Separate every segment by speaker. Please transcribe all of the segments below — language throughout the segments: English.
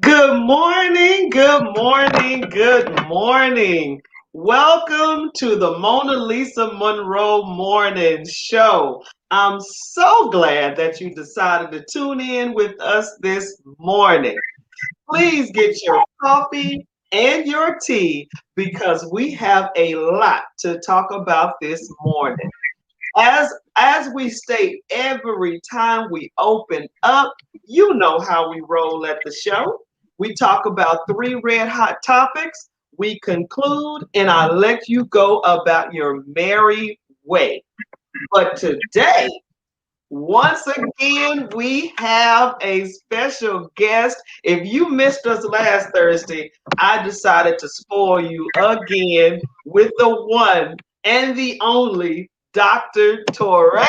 Speaker 1: Good morning, good morning, good morning. Welcome to the Monalisa Monroe Morning Show. I'm so glad that you decided to tune in with us this morning. Please get your coffee and your tea because we have a lot to talk about this morning. As we state every time we open up, you know how we roll at the show. We talk about three red hot topics. We conclude, and I let you go about your merry way. But today, once again, we have a special guest. If you missed us last Thursday, I decided to spoil you again with the one and the only Dr. TOURE.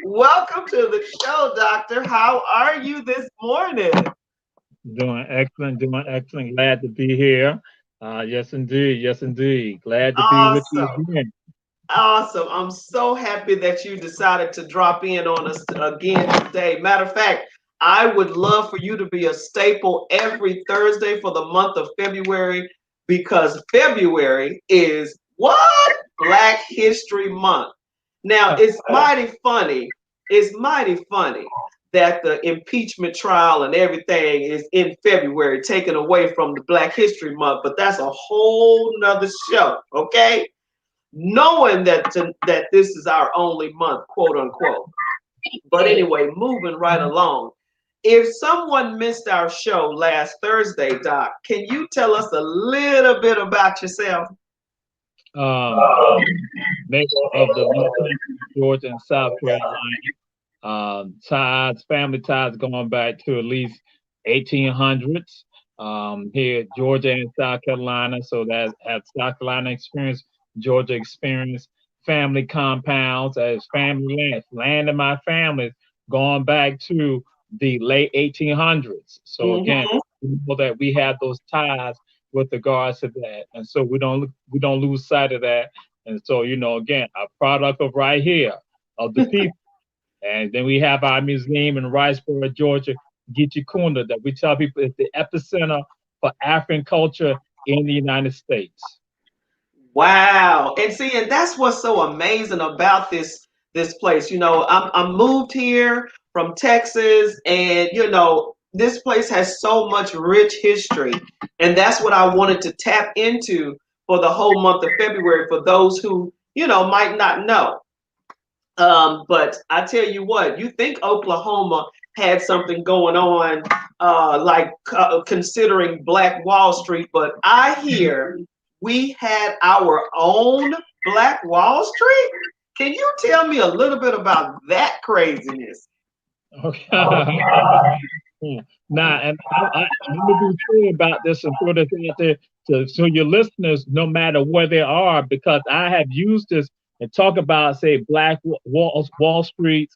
Speaker 1: Welcome to the show, Doctor. How are you this morning?
Speaker 2: Doing excellent, doing excellent. Glad to be here. Yes, indeed. Yes, indeed. Glad to be with you
Speaker 1: Awesome.
Speaker 2: again.
Speaker 1: Awesome. I'm so happy that you decided to drop in on us again today. Matter of fact, I would love for you to be a staple every Thursday for the month of February because February is what? Black History Month. Now, it's mighty funny. It's mighty funny that the impeachment trial and everything is in February, taken away from the Black History Month, but that's a whole nother show, okay? Knowing that this is our only month, quote unquote. But anyway, moving right along. If someone missed our show last Thursday, Doc, can you tell us a little bit about yourself?
Speaker 2: Um, Member of the North, Georgia and South Carolina. Family ties going back to at least 1800s. Here, Georgia and South Carolina. So that have South Carolina experience, Georgia experience, family compounds as family land of my family going back to the late 1800s. So again,
Speaker 1: Mm-hmm.
Speaker 2: we know that we have those ties with regards to that, and so we don't lose sight of that. And so again, a product of right here of the people. And then we have our museum in Riceboro, Georgia, Gitchikunda, that we tell people is the epicenter for African culture in the United States.
Speaker 1: Wow. And see, and that's what's so amazing about this place. I'm moved here from Texas, and this place has so much rich history. And that's what I wanted to tap into for the whole month of February for those who, might not know. But I tell you what, you think Oklahoma had something going on, like considering Black Wall Street, but I hear we had our own Black Wall Street. Can you tell me a little bit about that craziness?
Speaker 2: Okay. Now, and let me be clear about this and throw this out there so your listeners, no matter where they are, because I have used this and talk about, say, Black Wall Street,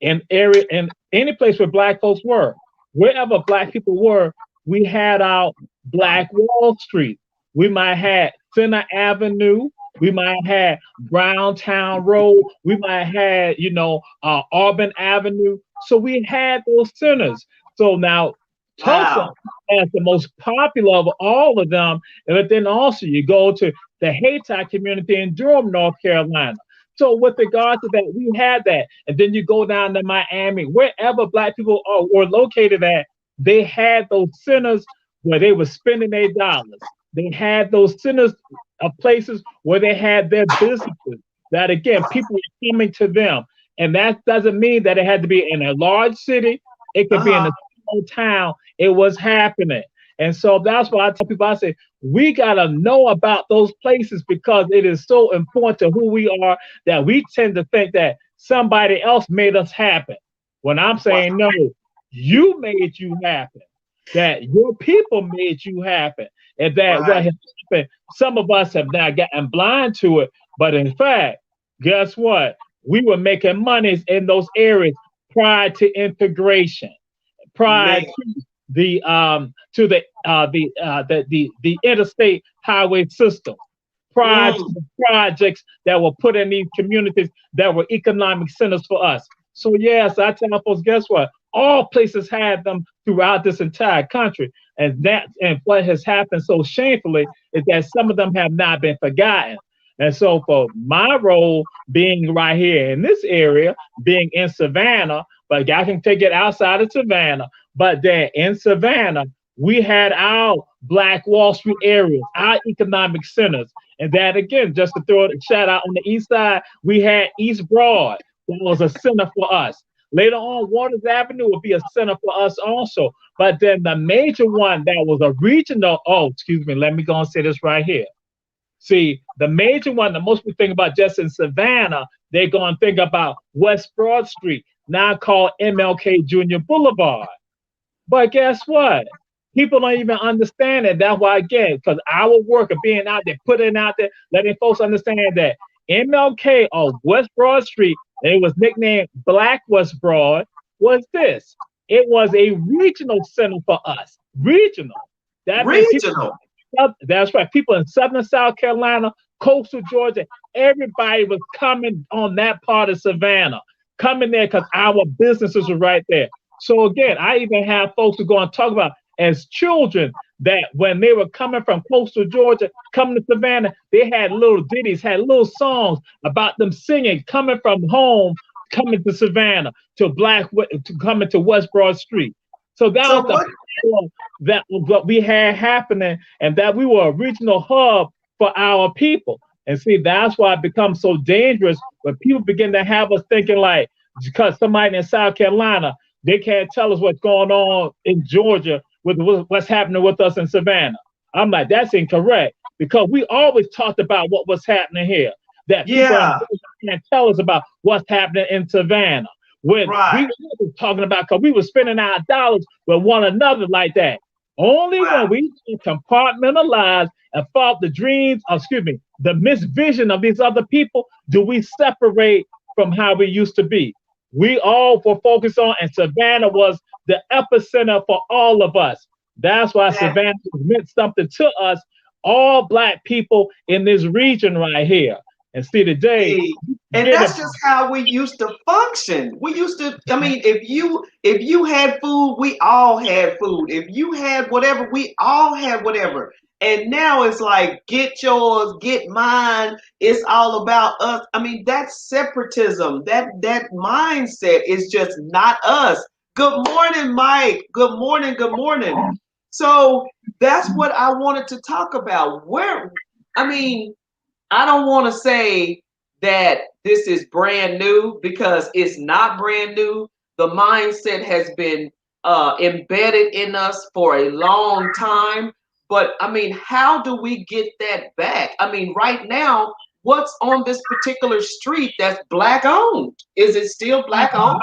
Speaker 2: in area in any place where black folks were, wherever black people were, we had our Black Wall Street. We might have Center Avenue. We might have Browntown Road. We might have, Auburn Avenue. So we had those centers. So now Tulsa
Speaker 1: Wow.
Speaker 2: as the most popular of all of them. And then also you go to the Hayti community in Durham, North Carolina. So with regard to that, we had that. And then you go down to Miami, wherever black people were located at, they had those centers where they were spending their dollars. They had those centers of places where they had their businesses that again, people were coming to them. And that doesn't mean that it had to be in a large city. It could be in
Speaker 1: Uh-huh.
Speaker 2: a small town. It was happening. And so that's why I tell people, I say, we got to know about those places because it is so important to who we are that we tend to think that somebody else made us happen. When I'm
Speaker 1: Wow.
Speaker 2: saying, no, you made you happen, that your people made you happen, and that what
Speaker 1: Right.
Speaker 2: has happened, some of us have now gotten blind to it. But in fact, guess what? We were making monies in those areas prior to integration, prior
Speaker 1: Man.
Speaker 2: to the interstate highway system, prior to
Speaker 1: Mm.
Speaker 2: the projects that were put in these communities that were economic centers for us. So yes, I tell folks, guess what? All places had them throughout this entire country, and what has happened so shamefully is that some of them have not been forgotten. And so, for my role being right here in this area, being in Savannah, but I can take it outside of Savannah. But then in Savannah, we had our Black Wall Street areas, our economic centers. And that again, just to throw a shout out on the east side, we had East Broad. That was a center for us. Later on, Waters Avenue would be a center for us also. But then the major one that was a regional, oh, excuse me, let me go and say this right here. See, the major one, the most we think about just in Savannah, they're going to think about West Broad Street, now called MLK Jr. Boulevard. But guess what? People don't even understand it. That's why, again, because our work of being out there, putting out there, letting folks understand that MLK on West Broad Street, and it was nicknamed Black West Broad, was this. It was a regional center for us. Regional. That meant people,
Speaker 1: Regional.
Speaker 2: that's right, people in Southern South Carolina, coastal Georgia, everybody was coming on that part of Savannah, coming there because our businesses were right there. So again, I even have folks who go and talk about as children that when they were coming from coastal Georgia, coming to Savannah, they had little ditties, had little songs about them singing, coming from home, coming to Savannah, to coming to West Broad Street. So that
Speaker 1: So
Speaker 2: was the
Speaker 1: what
Speaker 2: power that was what we had happening, and that we were a regional hub for our people. And see, that's why it becomes so dangerous when people begin to have us thinking like, because somebody in South Carolina, they can't tell us what's going on in Georgia with what's happening with us in Savannah. I'm like, that's incorrect because we always talked about what was happening here. That people in
Speaker 1: yeah,
Speaker 2: Georgia can't tell us about what's happening in Savannah. When we
Speaker 1: right.
Speaker 2: were talking about, because we were spending our dollars with one another like that. Only
Speaker 1: Wow.
Speaker 2: when we compartmentalize and follow the dreams, excuse me, the misvision of these other people, do we separate from how we used to be. We all were focused on, and Savannah was the epicenter for all of us. That's why
Speaker 1: That
Speaker 2: Savannah meant something to us, all black people in this region right here. And see, today,
Speaker 1: see, and
Speaker 2: get it.
Speaker 1: that's just how we used to function. We used to, I mean, if you had food, we all had food. If you had whatever, we all had whatever. And now it's like get yours, get mine. It's all about us. I mean, that's separatism. That mindset is just not us. Good morning, Mike. Good morning. Good morning. So that's what I wanted to talk about. I mean, I don't want to say that this is brand new because it's not brand new. The mindset has been embedded in us for a long time. But I mean, how do we get that back? I mean, right now, what's on this particular street that's black owned? Is it still black owned?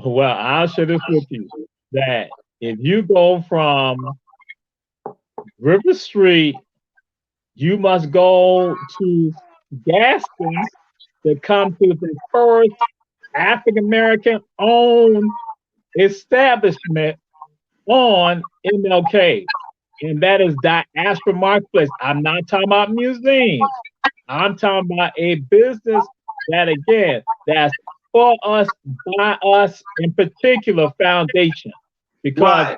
Speaker 2: Well, I'll share this with you that If you go from River Street, you must go to Gaston to come to the first African American owned establishment on MLK, and that is Diaspora Marketplace. I'm not talking about museums. I'm talking about a business that, again, that's for us, by us, in particular foundation. Because
Speaker 1: Right.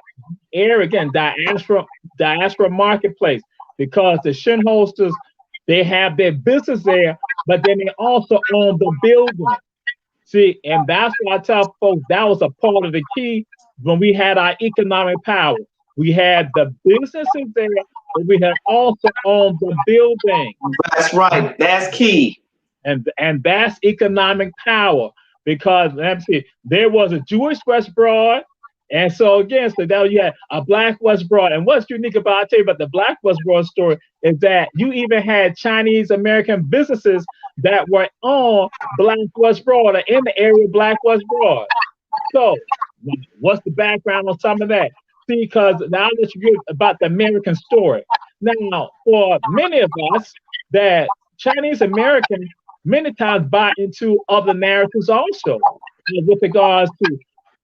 Speaker 2: here again, diaspora marketplace, because the shinholsters, they have their business there, but then they also own the building. See, and that's why I tell folks that was a part of the key when we had our economic power. We had the businesses there, but we had also owned the building.
Speaker 1: That's right. That's key.
Speaker 2: And that's economic power, because let me see, there was a Jewish West Broad, and so again, so that you had a Black West Broad. And what's unique about, I tell you about the Black West Broad story, is that you even had Chinese American businesses that were on Black West Broad or in the area of Black West Broad. So what's the background on some of that? See, because now that you get about the American story. Now, for many of us, that Chinese Americans many times buy into other narratives also, with regards to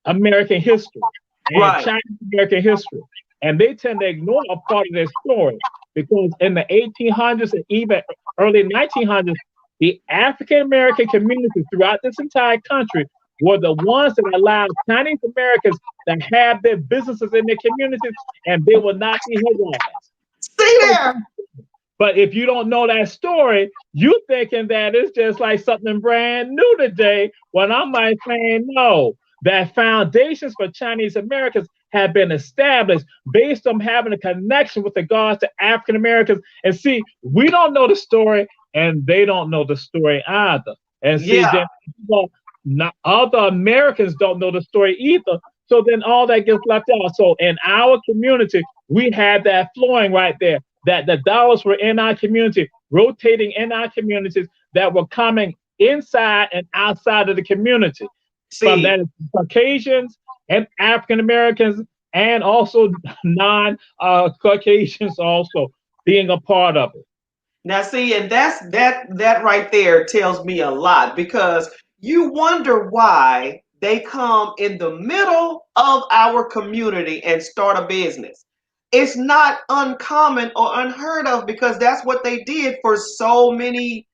Speaker 2: American history and
Speaker 1: Right.
Speaker 2: Chinese American history. And they tend to ignore a part of their story, because in the 1800s and even early 1900s, the African American community throughout this entire country were the ones that allowed Chinese Americans to have their businesses in their communities, and they will not be harassed.
Speaker 1: See there.
Speaker 2: But if you don't know that story, you thinking that it's just like something brand new today. When I'm like saying no, that foundations for Chinese Americans have been established based on having a connection with regards to African Americans. And see, we don't know the story, and they don't know the story either. And see,
Speaker 1: Yeah.
Speaker 2: then well, not other Americans don't know the story either. So then all that gets left out. So in our community, we had that flowing right there, that the dollars were in our community, rotating in our communities, that were coming inside and outside of the community. From
Speaker 1: See.
Speaker 2: that, Caucasians and African Americans, and also non Caucasians also being a part of it.
Speaker 1: Now, see, and that right there tells me a lot, because you wonder why they come in the middle of our community and start a business. It's not uncommon or unheard of, because that's what they did for so many,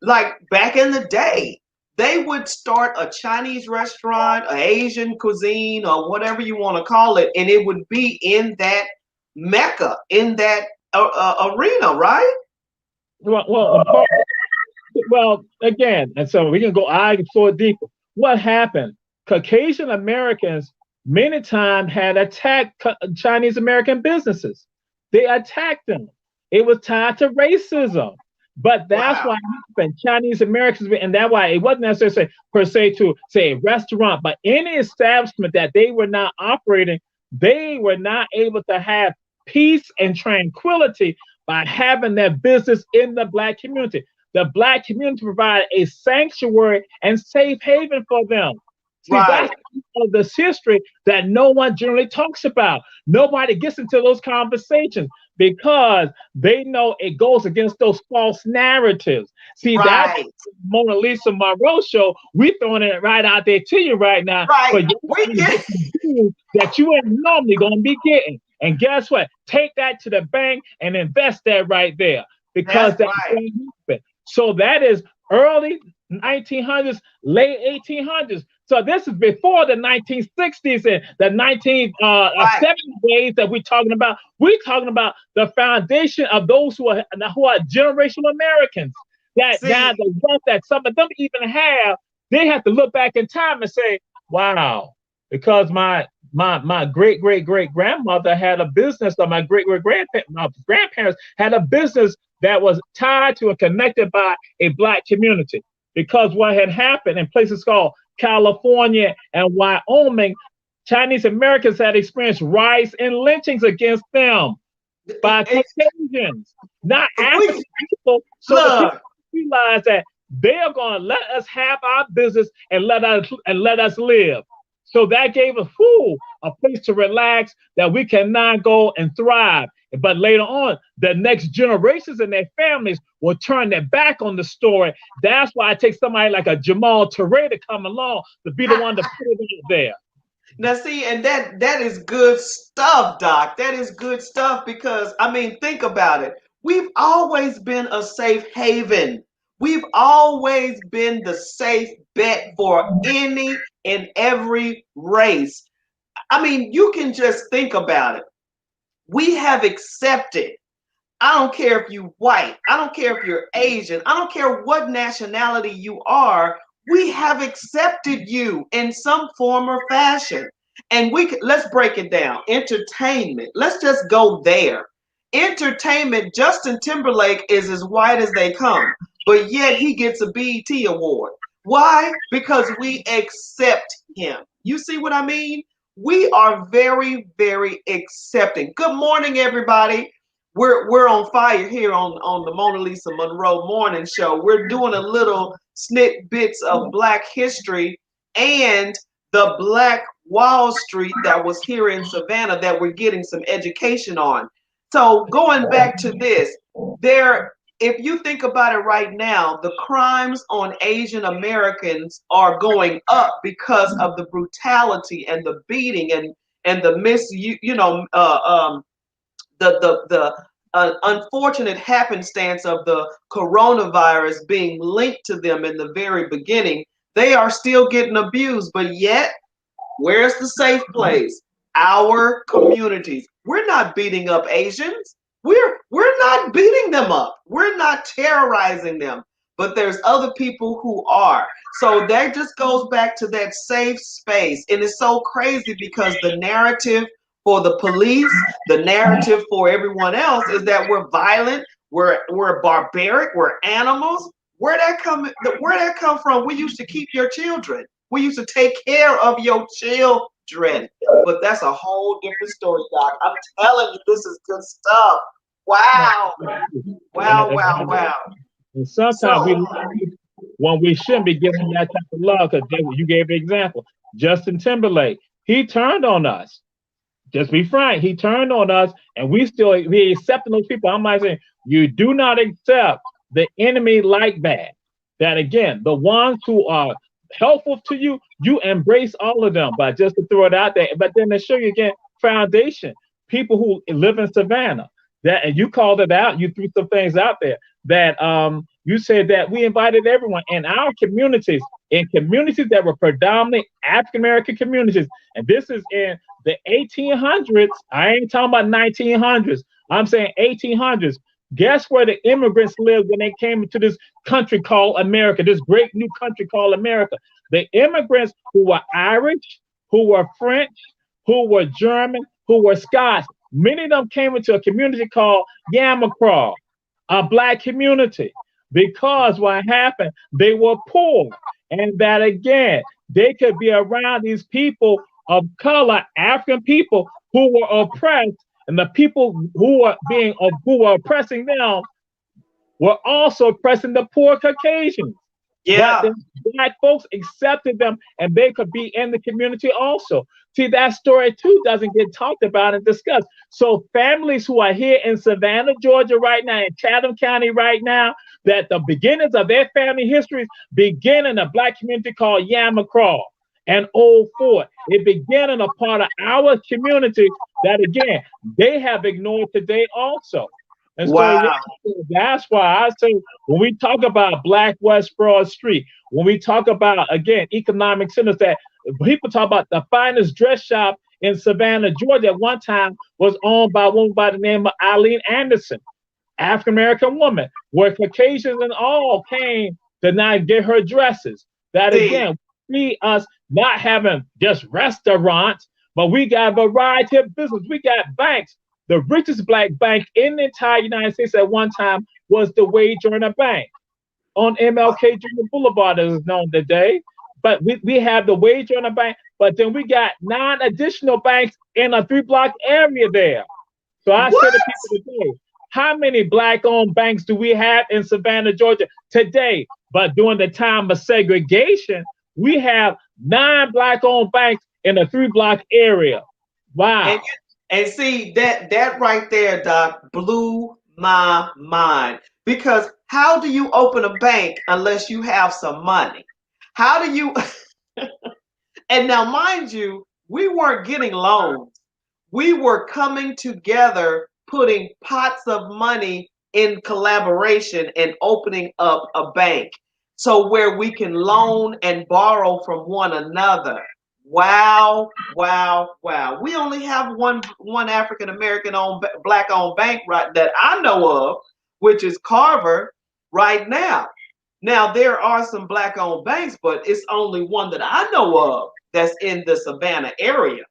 Speaker 1: like back in the day. They would start a Chinese restaurant, an Asian cuisine, or whatever you want to call it, and it would be in that mecca, in that arena, right?
Speaker 2: Well, well, again, and so we can go I can go deeper. What happened? Caucasian Americans many times had attacked Chinese American businesses. They attacked them. It was tied to racism. But that's
Speaker 1: Wow.
Speaker 2: why it happened. Chinese Americans, and that's why it wasn't necessarily per se to say a restaurant, but any establishment that they were not operating, they were not able to have peace and tranquility by having their business in the Black community. The Black community provided a sanctuary and safe haven for them. See,
Speaker 1: Right.
Speaker 2: that's this history that no one generally talks about. Nobody gets into those conversations, because they know it goes against those false narratives. See, that's
Speaker 1: Right.
Speaker 2: Monalisa Monroe show. We throwing it right out there to you right now
Speaker 1: Right.
Speaker 2: for you
Speaker 1: We
Speaker 2: to
Speaker 1: get
Speaker 2: get some views that you ain't normally gonna be getting. And guess what? Take that to the bank and invest that right there, because
Speaker 1: that's
Speaker 2: that's
Speaker 1: right.
Speaker 2: what happened. So that is early 1900s, late 1800s. So this is before the 1960s and the 1970s
Speaker 1: Right.
Speaker 2: days that we're talking about. We're talking about the foundation of those who are generational Americans. That now
Speaker 1: See,
Speaker 2: the wealth that some of them even have, they have to look back in time and say, "Wow," because my great grandmother had a business, or my grandparents had a business that was tied to and connected by a Black community. Because what had happened in places called California and Wyoming, Chinese Americans had experienced riots and lynchings against them by Caucasians, not African
Speaker 1: we
Speaker 2: people. So the people
Speaker 1: look.
Speaker 2: realized that they are going to let us have our business and let us live. So that gave us, whoo, a place to relax, that we can now go and thrive. But later on, the next generations and their families will turn their back on the story. That's why it takes somebody like a JAMAL TOURE to come along to be the one to put it out there.
Speaker 1: Now, see, and that is good stuff, Doc. That is good stuff because, I mean, think about it. We've always been a safe haven. We've always been the safe bet for any and every race. I mean, you can just think about it. We have accepted. I don't care if you're white. I don't care if you're Asian. I don't care what nationality you are. We have accepted you in some form or fashion. And let's break it down. Entertainment. Let's just go there. Entertainment, Justin Timberlake is as white as they come, but yet he gets a BET award. Why? Because we accept him. You see what I mean? We are very, very accepting. Good morning, everybody. We're on fire here on the Monalisa Monroe Morning Show. We're doing a little snippets of Black history and the Black Wall Street that was here in Savannah that we're getting some education on. So going back to this, if you think about it right now, the crimes on Asian Americans are going up because of the brutality and the beating and the the unfortunate happenstance of the coronavirus being linked to them in the very beginning. They are still getting abused, but yet, where's the safe place? Our communities. We're not beating up Asians. We're not beating them up. We're not terrorizing them. But there's other people who are. So that just goes back to that safe space. And it's so crazy because the narrative for the police, the narrative for everyone else is that we're violent, we're barbaric, we're animals. Where that come from? We used to keep your children. We used to take care of your children. But that's a whole different story, Doc. I'm telling you, this is good stuff. Wow. Wow.
Speaker 2: And sometimes when we shouldn't be giving that type of love, because you gave an example. Justin Timberlake, he turned on us. Just be frank, he turned on us, and we accepting those people. I'm like saying, you do not accept the enemy like that. That again, the ones who are helpful to you, you embrace all of them. But just to throw it out there, but then to show you again, foundation, people who live in Savannah. That, and you called it out, you threw some things out there that you said that we invited everyone in our communities, in communities that were predominantly African American communities. And this is in the 1800s. I ain't talking about 1900s. I'm saying 1800s. Guess where the immigrants lived when they came into this country called America, this great new country called America? The immigrants who were Irish, who were French, who were German, who were Scots, many of them came into a community called JAMAL, a Black community, because what happened, they were poor. And that again, they could be around these people of color, African people who were oppressed, and the people who were oppressing them were also oppressing the poor Caucasians.
Speaker 1: Yeah.
Speaker 2: But the Black folks accepted them, and they could be in the community also. See, that story too doesn't get talked about and discussed. So families who are here in Savannah, Georgia right now, in Chatham County right now, that the beginnings of their family histories begin in a Black community called JAMAL and Old Fort. It began in a part of our community that, again, they have ignored today also. And
Speaker 1: wow.
Speaker 2: So that's why I say when we talk about Black West Broad Street, when we talk about, again, economic centers, that people talk about the finest dress shop in Savannah, Georgia, at one time was owned by a woman by the name of Eileen Anderson, African-American woman, where Caucasians and all came to now get her dresses. That again, we us not having just restaurants, but we got a variety of business. We got banks. The richest Black bank in the entire United States at one time was the Wage Earner Bank on MLK Jr. Boulevard, as it's known today. But we have the Wage Earner Bank, but then we got 9 additional banks in a 3-block area there. So I say to people today, how many Black-owned banks do we have in Savannah, Georgia today? But during the time of segregation, we have 9 Black-owned banks in a 3-block area.
Speaker 1: And
Speaker 2: Wow.
Speaker 1: and see that right there, Doc, blew my mind. Because how do you open a bank unless you have some money? How do you and now mind you, we weren't getting loans. We were coming together, putting pots of money in collaboration and opening up a bank. So where we can loan and borrow from one another. Wow, wow, wow. We only have one African American owned black owned bank right that I know of, which is Carver right now. Now there are some black owned banks, but it's only one that I know of that's in the Savannah area.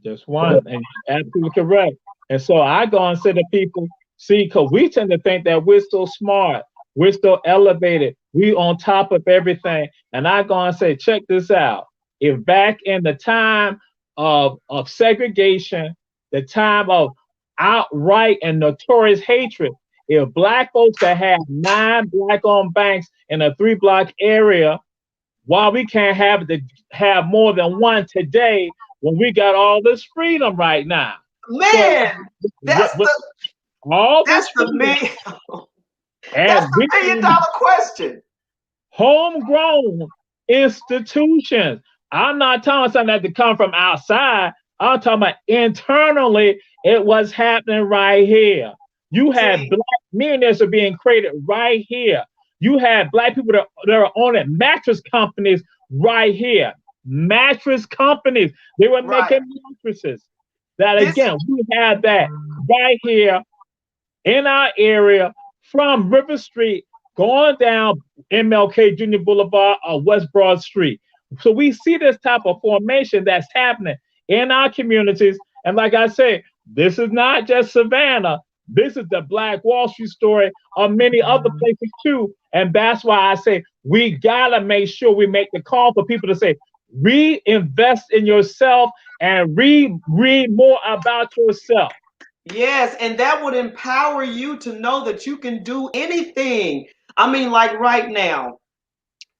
Speaker 2: Just one, and you're absolutely correct. And so I go and say to people, see, because we tend to think that we're so smart, we're so elevated, we on top of everything. And I go and say, check this out. If back in the time of segregation, the time of outright and notorious hatred, if black folks that had 9 black-owned banks in a 3-block area, why we can't have more than one today when we got all this freedom right now? So
Speaker 1: Man,
Speaker 2: with, with all
Speaker 1: that's
Speaker 2: this
Speaker 1: the
Speaker 2: freedom,
Speaker 1: million that's
Speaker 2: and
Speaker 1: the
Speaker 2: we
Speaker 1: million dollar question.
Speaker 2: homegrown institutions. I'm not talking something that to come from outside. I'm talking about internally. It was happening right here. You had
Speaker 1: See,
Speaker 2: black millionaires are being created right here. You had black people that are owning mattress companies right here. Mattress companies. They were
Speaker 1: right.
Speaker 2: making mattresses. That
Speaker 1: This
Speaker 2: again, we had that right here in our area from River Street going down MLK Junior Boulevard or West Broad Street. So we see this type of formation that's happening in our communities. And like I say, this is not just Savannah. This is the Black Wall Street story of many other places too. And that's why I say we gotta make sure we make the call for people to say, reinvest in yourself and read more about yourself.
Speaker 1: yes, and that would empower you to know that you can do anything. I mean, like right now,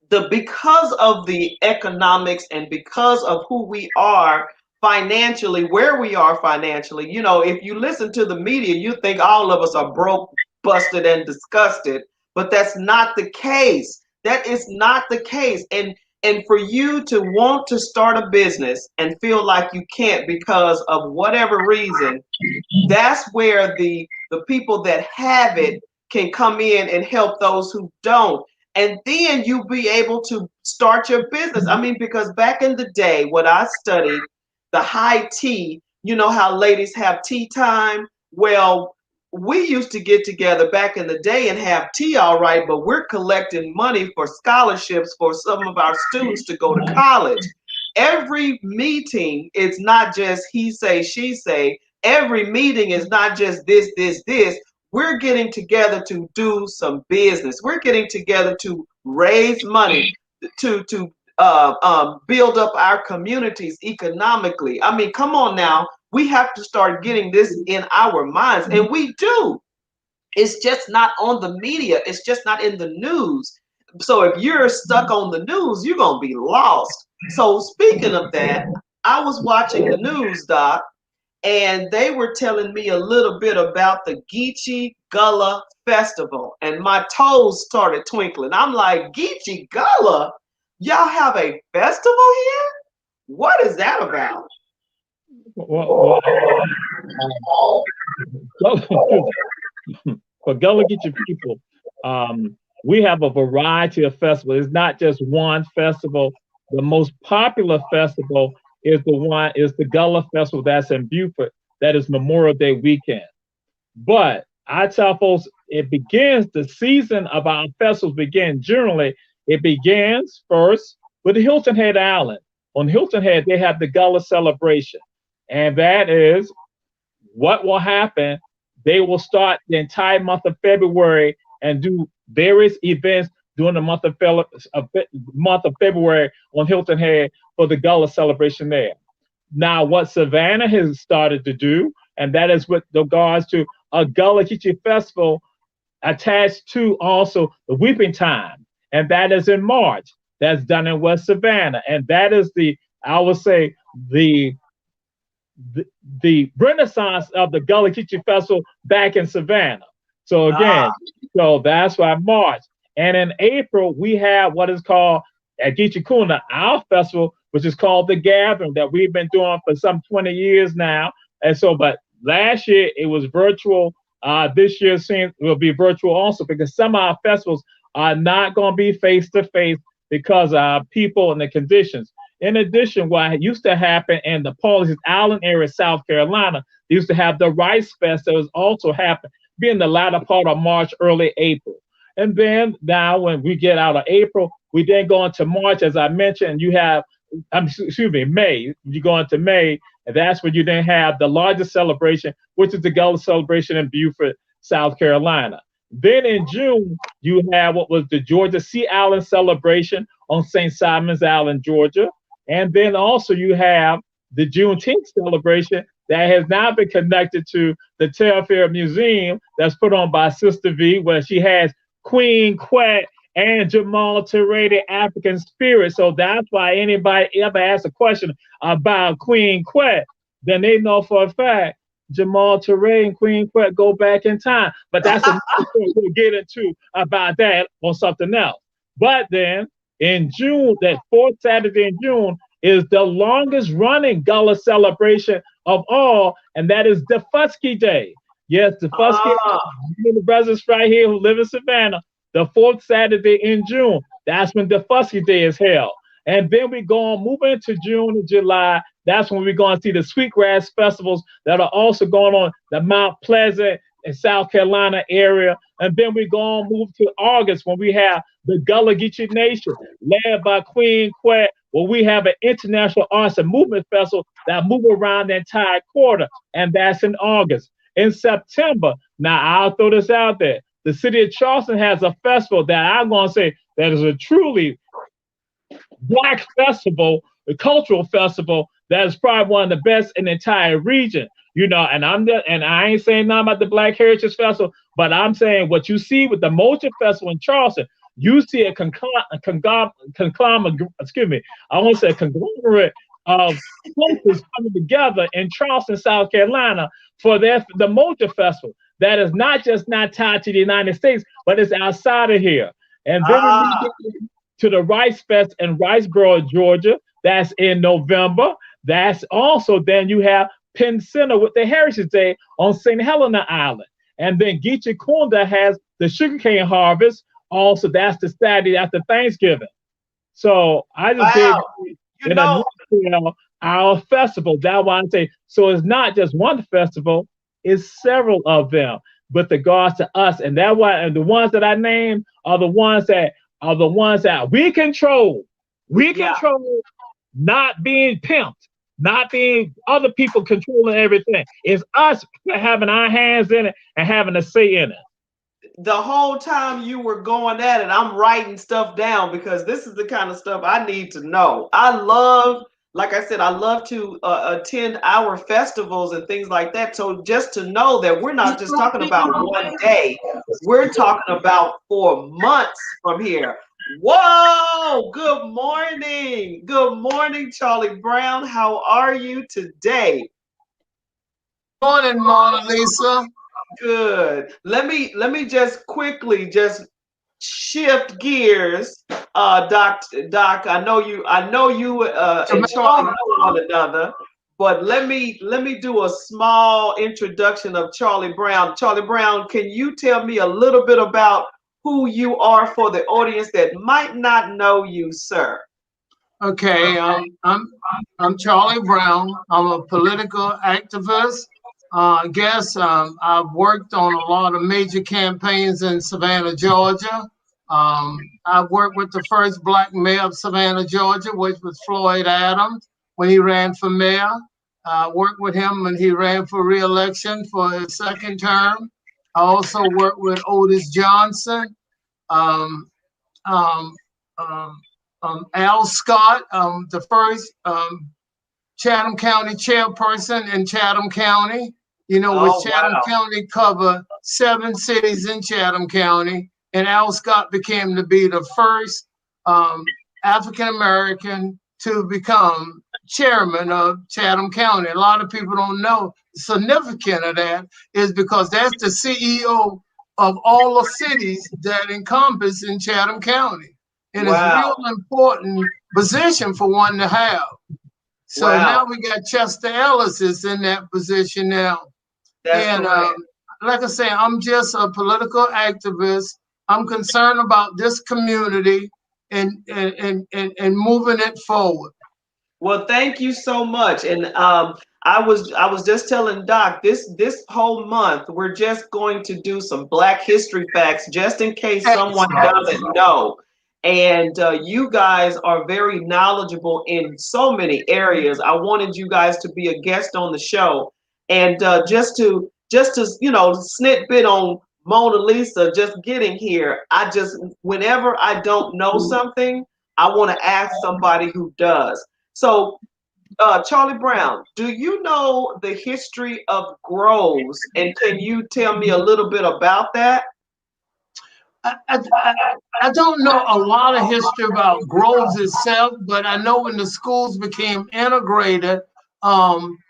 Speaker 1: the because of the economics and because of who we are financially, where we are financially, if you listen to the media, you think all of us are broke, busted, and disgusted, but that's not the case. That is not the case. And for you to want to start a business and feel like you can't because of whatever reason, that's where the people that have it can come in and help those who don't, and then you'll be able to start your business. I mean, because back in the day when I studied the high tea, you know how ladies have tea time. Well, we used to get together back in the day and have tea, all right, but we're collecting money for scholarships for some of our students to go to college. Every meeting, it's not just he say she say. Every meeting is not just this. We're getting together to do some business. We're getting together to raise money to build up our communities economically. I mean, come on now. We have to start getting this in our minds, and we do. It's just not on the media. It's just not in the news. So if you're stuck on the news, you're gonna be lost. So speaking of that, I was watching the news, Doc, and they were telling me a little bit about the Geechee Gullah Festival, and my toes started twinkling. I'm like, Geechee Gullah? Y'all have a festival here? What is that about?
Speaker 2: Well, for Gullah Geechee people, we have a variety of festivals. It's not just one festival. The most popular festival is the Gullah Festival that's in Beaufort. That is Memorial Day weekend. But I tell folks, the season of our festivals begin generally. It begins first with the Hilton Head Island. On Hilton Head, they have the Gullah celebration, and that is what will happen. They will start the entire month of February and do various events during the month of February on Hilton Head for the Gullah celebration there. Now, what Savannah has started to do, and that is with regards to a Gullah Geechee festival attached to also the Weeping Time, and that is in March. That's done in West Savannah, and that is I would say, the the, the renaissance of the Gullah Geechee Festival back in Savannah. So again,
Speaker 1: Ah,
Speaker 2: so that's why March. And in April, we have what is called at Geechee Kuna, our festival, which is called The Gathering, that we've been doing for some 20 years now. And so, but last year it was virtual. This year seems will be virtual also because some of our festivals are not going to be face to face because of people and the conditions. In addition, what used to happen in the Paul's Island area, South Carolina, they used to have the Rice Fest that was also happening, be in the latter part of March, early April. And then now when we get out of April, we then go into March, as I mentioned, you have, excuse me, May. You go into May, and that's when you then have the largest celebration, which is the Gullah celebration in Beaufort, South Carolina. Then in June, you have what was the Georgia Sea Island celebration on St. Simon's Island, Georgia. And then also you have the Juneteenth celebration that has now been connected to the Telfair Museum that's put on by Sister V, where she has Queen Quet and Jamal TOURE, the African Spirit. So that's why anybody ever asks a question about Queen Quet, then they know for a fact Jamal TOURE and Queen Quet go back in time. But that's another thing we'll get into about that on something else. But then in June, that fourth Saturday in June, is the longest running Gullah celebration of all, and that is the Fusky Day. Yes, the Fusky,
Speaker 1: ah,
Speaker 2: the brothers right here who live in Savannah, the fourth Saturday in June, that's when the Fusky Day is held. And then we go on, moving into June and July, that's when we're going to see the Sweetgrass festivals that are also going on the Mount Pleasant and South Carolina area. And then we go on, move to August when we have the Gullah Geechee Nation, led by Queen Quet, where we have an international arts and movement festival that move around the entire quarter, and that's in August. In September, now I'll throw this out there. The city of Charleston has a festival that I'm going to say that is a truly Black festival, a cultural festival that is probably one of the best in the entire region. You know, and and I ain't saying nothing about the Black Heritage Festival, but I'm saying what you see with the Mocha Festival in Charleston, you see a conglomerate, excuse me, I want to say a conglomerate of cultures coming together in Charleston, South Carolina for the Mocha Festival. That is not just not tied to the United States, but it's outside of here. And then we
Speaker 1: ah.
Speaker 2: move to the Rice Fest in Riceboro, Georgia. That's in November. That's also then you have Penn Center with the Heritage Day on St. Helena Island. And then Geechee Kunda has the sugarcane harvest. Also, that's the Saturday after Thanksgiving. So I just gave
Speaker 1: Wow. You
Speaker 2: in a
Speaker 1: know,
Speaker 2: nutshell our festival. That's why I say so. It's not just one festival; it's several of them. With regards to us, and that why, and the ones that I named are the ones that we control. We
Speaker 1: yeah.
Speaker 2: control, not being pimped, not being other people controlling everything. It's us having our hands in it and having a say in it.
Speaker 1: The whole time you were going at it, I'm writing stuff down because this is the kind of stuff I need to know. I love, like I said, I love to attend our festivals and things like that. So just to know that we're not just talking about one day, we're talking about 4 months from here. Whoa! Good morning. Good morning, Charlie Brown. How are you today?
Speaker 3: Morning, Mona Lisa.
Speaker 1: Good. Let me just quickly just shift gears. Doc, I know you and Charlie
Speaker 3: Jamal,
Speaker 1: know one another, but let me do a small introduction of Charlie Brown. Charlie Brown, can you tell me a little bit about who you are for the audience that might not know you, sir?
Speaker 3: okay, I'm Charlie Brown. I'm a political activist. I guess I've worked on a lot of major campaigns in Savannah, Georgia. I worked with the first black mayor of Savannah, Georgia, which was Floyd Adams when he ran for mayor. I worked with him when he ran for re-election for his second term. I also worked with Otis Johnson. Um, um, um, Al Scott, the first Chatham County chairperson in Chatham County, which
Speaker 1: Oh
Speaker 3: Chatham
Speaker 1: wow.
Speaker 3: County covered 7 cities in Chatham County. And Al Scott became to be the first African American to become chairman of Chatham County. A lot of people don't know the significance of that is because that's the CEO of all the cities that encompass in Chatham County. And it's a real
Speaker 1: Wow.
Speaker 3: important position for one to have. So now
Speaker 1: Wow.
Speaker 3: we got Chester Ellis is in that position now.
Speaker 1: That's
Speaker 3: And
Speaker 1: correct.
Speaker 3: like I say, I'm just a political activist. I'm concerned about this community and moving it forward.
Speaker 1: Well, thank you so much. And I was just telling Doc this whole month we're just going to do some Black History facts just in case someone
Speaker 3: Excellent.
Speaker 1: doesn't know. And you guys are very knowledgeable in so many areas. I wanted you guys to be a guest on the show, and just to snitbit on Mona Lisa just getting here. I just whenever I don't know something, I want to ask somebody who does. So, Charlie Brown, do you know the history of groves? And can you tell me a little bit about that?
Speaker 3: I, I, I don't know a lot of history about Groves itself, but I know when the schools became integrated,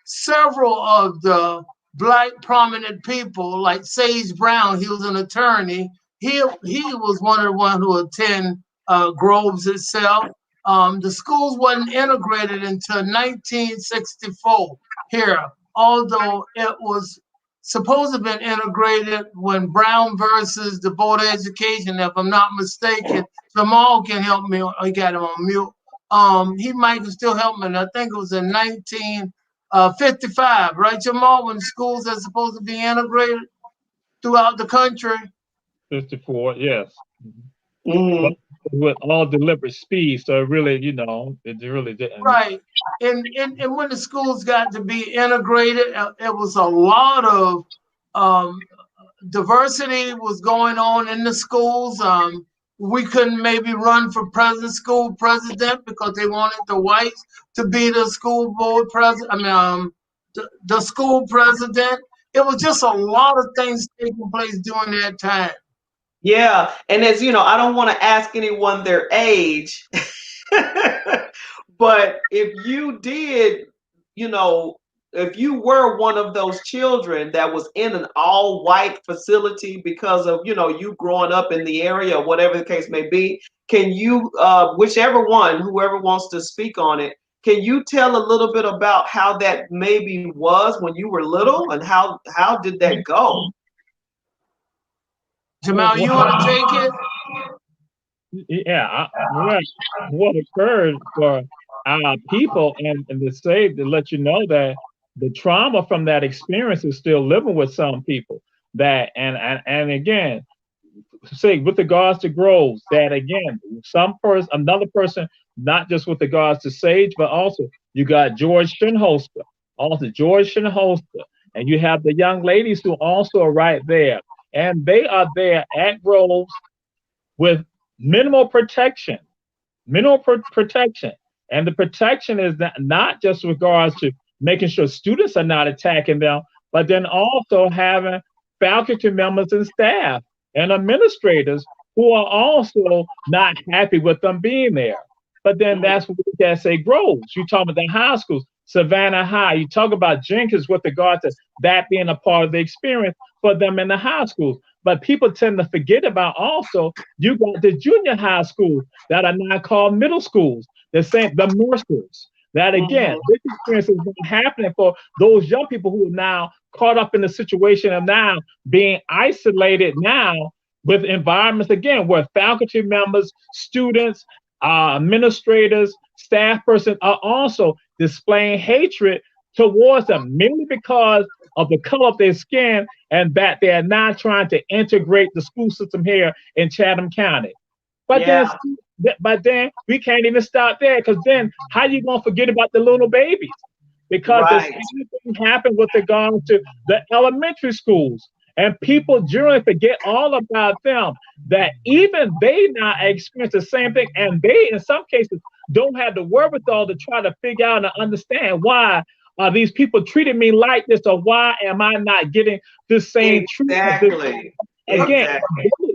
Speaker 3: several of the Black prominent people, like Sage Brown, he was an attorney. He was one of the ones who attended Groves itself. The schools wasn't integrated until 1964 here, although it was supposed to have been integrated when Brown versus the Board of Education, if I'm not mistaken. Jamal can help me. I got him on mute. He might still help me. And I think it was in 1955, right, Jamal, when schools are supposed to be integrated throughout the country.
Speaker 2: 54, yes. But
Speaker 1: Mm-hmm.
Speaker 2: with all deliberate speed, so it really, it really didn't.
Speaker 3: Right. And when the schools got to be integrated, it was a lot of um, diversity was going on in the schools. We couldn't maybe run for school president because they wanted the whites to be the school board president. I mean, the school president. It was just a lot of things taking place during that time.
Speaker 1: Yeah, and as you know, I don't want to ask anyone their age, but if you did, you know, if you were one of those children that was in an all-white facility because of, you growing up in the area or whatever the case may be, can you, whichever one, whoever wants to speak on it, can you tell a little bit about how that maybe was when you were little and how did that go?
Speaker 3: Jamal, you want to take it?
Speaker 2: Yeah, what occurred for our people, and to let you know that the trauma from that experience is still living with some people. That and again, say with regards to Groves, that again, another person, not just with regards to Sage, but also you got George Shinholster, and you have the young ladies who also are right there, and they are there at Groves with minimal protection, protection. And the protection is not just regards to making sure students are not attacking them, but then also having faculty members and staff and administrators who are also not happy with them being there. But then that's what we can say Groves. You talk about the high schools, Savannah High. You talk about Jenkins with regard to that being a part of the experience for them in the high schools. But people tend to forget about also you got the junior high schools that are now called middle schools, the Mercers. That again, this experience is not happening for those young people who are now caught up in the situation of now being isolated now with environments again where faculty members, students, administrators, staff persons are also displaying hatred towards them merely because of the color of their skin and that they are not trying to integrate the school system here in Chatham County. But
Speaker 1: Yeah.
Speaker 2: then we can't even stop there because then how you gonna forget about the little babies? Because the
Speaker 1: Right.
Speaker 2: same thing happened with regards to the elementary schools. And people generally forget all about them, that even they now experience the same thing. And they, in some cases, don't have the wherewithal to try to figure out and understand why are these people treating me like this, or why am I not getting the same treatment?
Speaker 1: Exactly.
Speaker 2: Again,
Speaker 1: Exactly.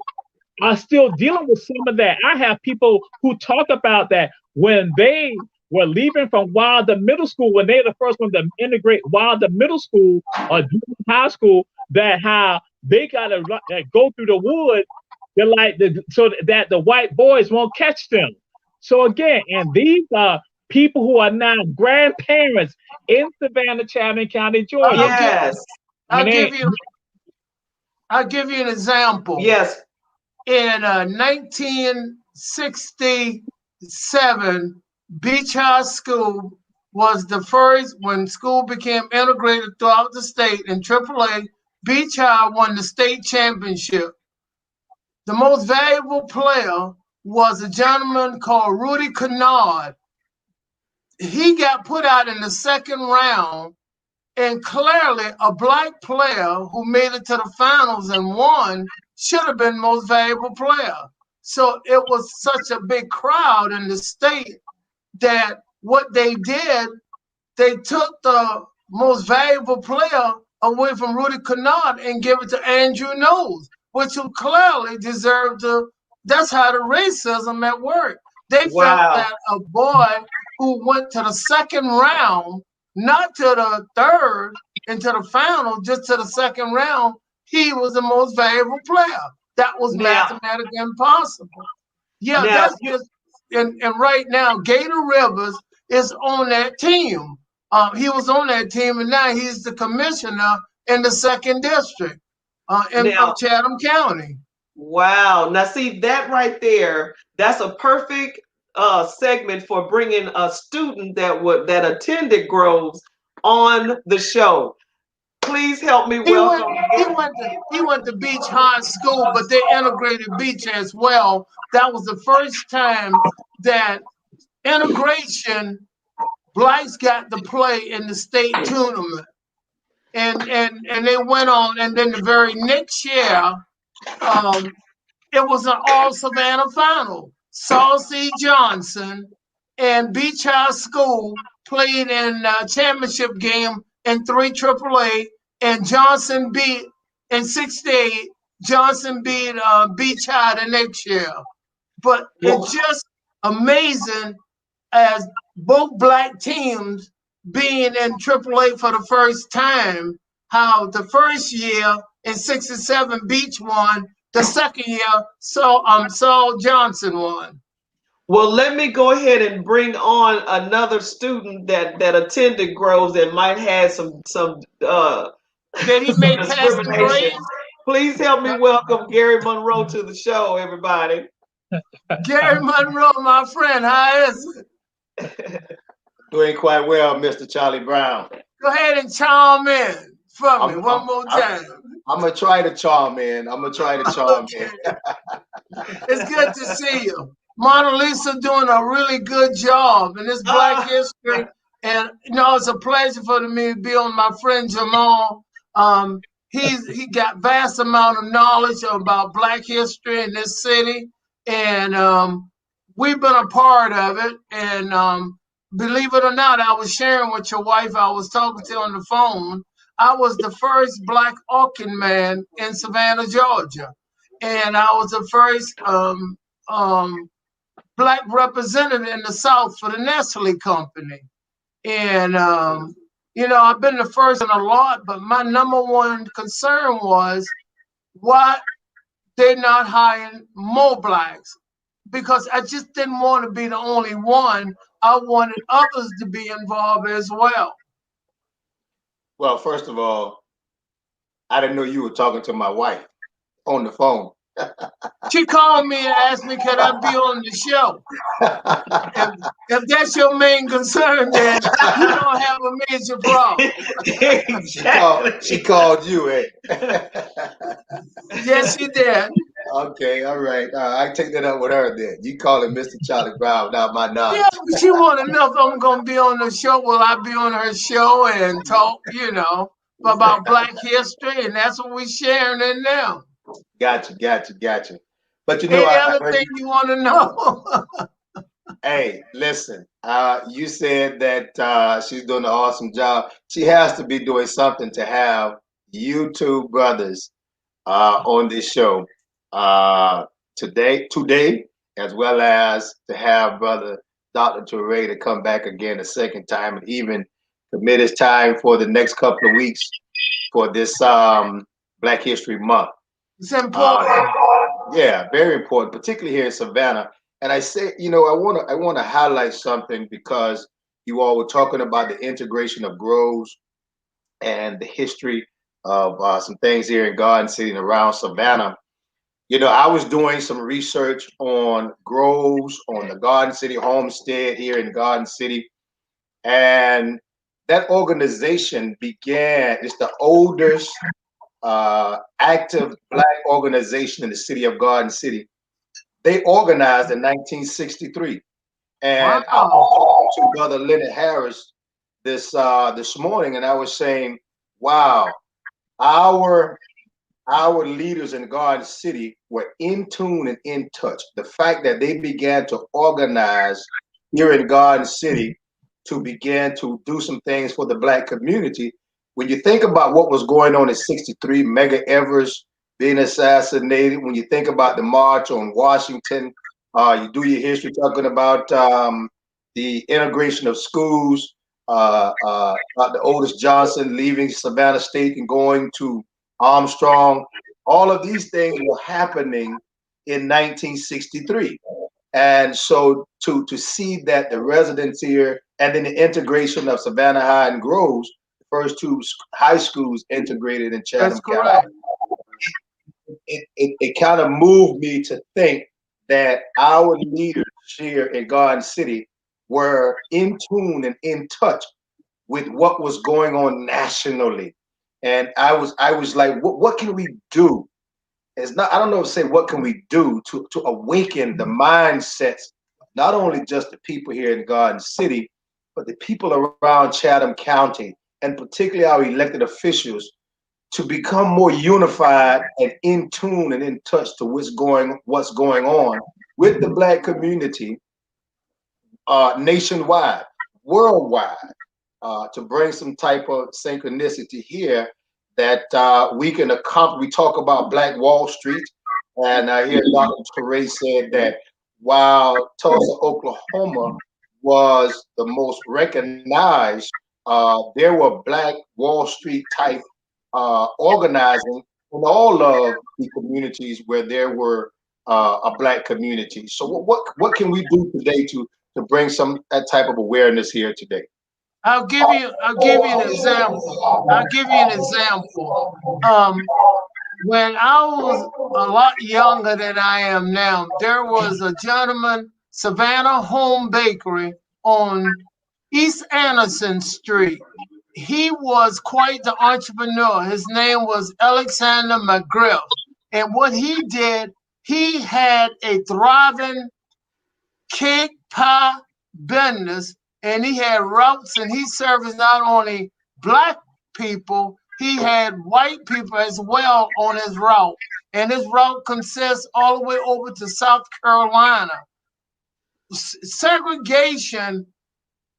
Speaker 2: are still dealing with some of that. I have people who talk about that when they were leaving from Wilder Middle School when they're the first one to integrate Wilder Middle School or junior high school. That how they gotta go through the woods. They're like so that the white boys won't catch them. So again, and these are people who are now grandparents in Savannah, Chatham County, Georgia.
Speaker 1: Yes.
Speaker 3: I'll give you an example.
Speaker 1: Yes.
Speaker 3: In 1967, Beach High School was the first, when school became integrated throughout the state in AAA, Beach High won the state championship. The most valuable player was a gentleman called Rudy Kennard. He got put out in the second round, and clearly a black player who made it to the finals and won should have been most valuable player. So it was such a big crowd in the state that what they did, they took the most valuable player away from Rudy Kennard and give it to Andrew Knowles, which who clearly deserved to. That's how the racism at work. They felt that a boy who went to the second round, not to the third, into the final, just to the second round, he was the most valuable player. That was mathematically impossible. Yeah, that's just, and right now, Gator Rivers is on that team. He was on that team, and now he's the commissioner in the second district of Chatham County.
Speaker 1: Wow. Now, see, that right there, that's a perfect segment for bringing a student that attended Groves on the show. Please help me welcome.
Speaker 3: He went to Beach High School, but they integrated Beach as well. That was the first time that integration blacks got to play in the state tournament. And they went on, and then the very next year, it was an all Savannah final. Saul C. Johnson and Beach High School played in a championship game in 3 AAA, and Johnson beat in 68. Johnson beat Beach High the next year. But it's just amazing as both black teams being in AAA for the first time, how the first year in 67 Beach won, the second year Saul Johnson won.
Speaker 1: Well, let me go ahead and bring on another student that attended Groves that might have some
Speaker 3: Did he make passing grades?
Speaker 1: Please help me welcome Gary Monroe to the show, everybody.
Speaker 3: Gary Monroe, my friend, how is
Speaker 4: it? Doing quite well, Mr. Charlie Brown.
Speaker 3: Go ahead and charm in for me one more time.
Speaker 4: I'm gonna try to charm in. Okay.
Speaker 3: It's good to see you. Monalisa doing a really good job in this Black History. And it's a pleasure for me to be on my friend Jamal. He got vast amount of knowledge about Black history in this city. And we've been a part of it. And believe it or not, I was sharing with your wife, I was talking to on the phone. I was the first Black Orkin man in Savannah, Georgia. And I was the first Black representative in the South for the Nestle Company. And, I've been the first in a lot, but my number one concern was why they're not hiring more Blacks, because I just didn't want to be the only one. I wanted others to be involved as well.
Speaker 4: Well, first of all, I didn't know you were talking to my wife on the phone.
Speaker 3: She called me and asked me, could I be on the show? If that's your main concern, then you don't have a major problem.
Speaker 4: She called you, eh?
Speaker 3: Yes, she did.
Speaker 4: Okay, all right. I take that up with her then. You call it Mr. Charlie Brown without my knowledge.
Speaker 3: Yeah, but she want to know if I'm going to be on the show. Will I be on her show and talk, about Black history? And that's what we're sharing it now.
Speaker 4: Gotcha. But
Speaker 3: any other thing you want to know?
Speaker 4: Hey, listen. You said that she's doing an awesome job. She has to be doing something to have you two brothers on this show today, as well as to have Brother Dr. Touré to come back again a second time and even commit his time for the next couple of weeks for this Black History Month.
Speaker 3: It's important.
Speaker 4: Yeah, very important, particularly here in Savannah. And I say, I want to highlight something because you all were talking about the integration of groves and the history of some things here in Garden City and around Savannah. I was doing some research on groves, on the Garden City Homestead here in Garden City, and that organization began. It's the oldest active Black organization in the city of Garden City. They organized in 1963, and I was talking to Brother Leonard Harris this morning, and I was saying, "Wow, our leaders in Garden City were in tune and in touch. The fact that they began to organize here in Garden City to begin to do some things for the Black community. When you think about what was going on in '63, Medgar Evers being assassinated, when you think about the March on Washington, you do your history talking about the integration of schools, Dr. Otis Johnson leaving Savannah State and going to Armstrong. All of these things were happening in 1963. And so to see that the residents here and then the integration of Savannah High and Groves, the first two high schools integrated in Chatham County, it kind of moved me to think that our leaders here in Garden City were in tune and in touch with what was going on nationally. And I was like, what can we do? It's not, I don't know if to say what can we do to awaken the mindsets, not only just the people here in Garden City, but the people around Chatham County, and particularly our elected officials, to become more unified and in tune and in touch to what's going on with the Black community nationwide, worldwide, to bring some type of synchronicity here that we can accomplish. We talk about Black Wall Street, and I hear Dr. Touré said that while Tulsa, Oklahoma was the most recognized, there were Black Wall Street type organizing in all of the communities where there were a Black community. So what can we do today to bring some that type of awareness here today?
Speaker 3: I'll give you an example. When I was a lot younger than I am now, there was a gentleman, Savannah Home Bakery on East Anderson Street. He was quite the entrepreneur. His name was Alexander McGriff. And what he did, he had a thriving cake pie business, and he had routes, and he serviced not only Black people, he had white people as well on his route. And his route consists all the way over to South Carolina. Segregation